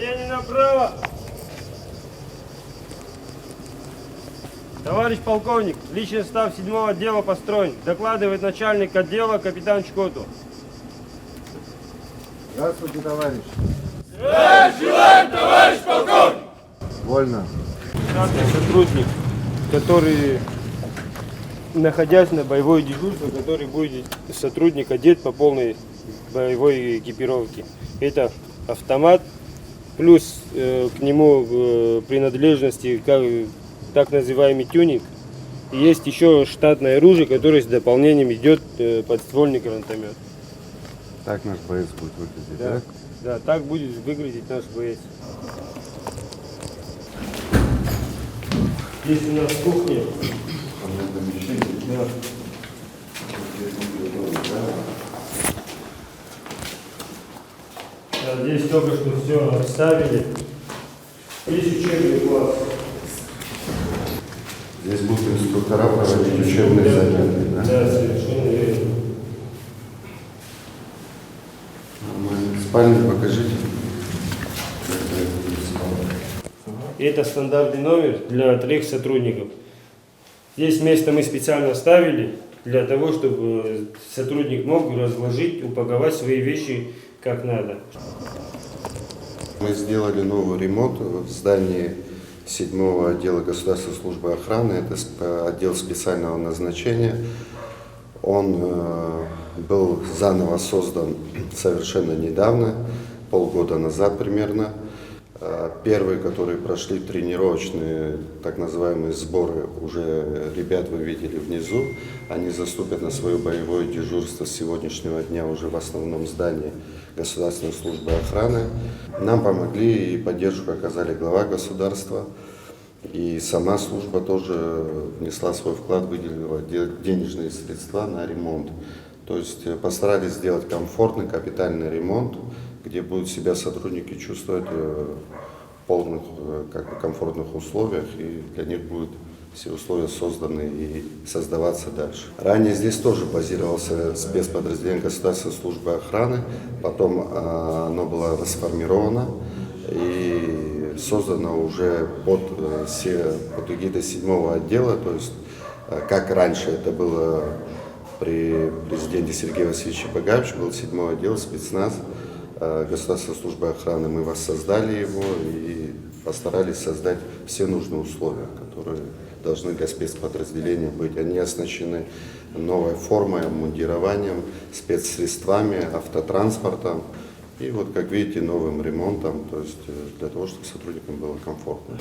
Сиденье направо. Товарищ полковник, личный состав 7-го отдела построен. Докладывает начальник отдела капитан Чкоту. Здравствуйте, товарищ. Здравия желаем, товарищ полковник! Вольно. Штатный сотрудник, который, находясь на боевой дежурстве, который будет сотрудник одет по полной боевой экипировке. Это автомат, плюс к нему принадлежности, так называемый тюнинг. И есть еще штатное оружие, которое с дополнением идет подствольный гранатомет. Так наш боец будет выглядеть, да? Да, так будет выглядеть наш боец. Здесь у нас кухня. Да. Да, здесь только что все расставили. Здесь учебный класс. Здесь будут инструктора проводить учебные занятия, да? Да, совершенно верно. Нормально. Спальню покажите. Это стандартный номер для 3 сотрудников. Здесь место мы специально оставили для того, чтобы сотрудник мог разложить, упаковать свои вещи как надо. Мы сделали новый ремонт в здании 7-го отдела Государственной службы охраны. Это отдел специального назначения. Он был заново создан совершенно недавно, полгода назад примерно. Первые, которые прошли тренировочные, так называемые сборы, уже ребят вы видели внизу. Они заступят на свое боевое дежурство с сегодняшнего дня уже в основном здании Государственной службы охраны. Нам помогли и поддержку оказали глава государства. И сама служба тоже внесла свой вклад, выделила денежные средства на ремонт. То есть постарались сделать комфортный капитальный ремонт, где будут себя сотрудники чувствовать в полных, комфортных условиях, и для них будут все условия созданы и создаваться дальше. Ранее здесь тоже базировался спецподразделение Государственной службы охраны, потом оно было расформировано и создано уже под эгидой 7-го отдела, то есть как раньше это было при президенте Сергее Васильевиче Багаевиче, был 7-й отдел спецназ Государственной службы охраны. Мы воссоздали его и постарались создать все нужные условия, которые должны для спецподразделения быть. Они оснащены новой формой, мундированием, спецсредствами, автотранспортом и вот, как видите, новым ремонтом, то есть для того, чтобы сотрудникам было комфортно.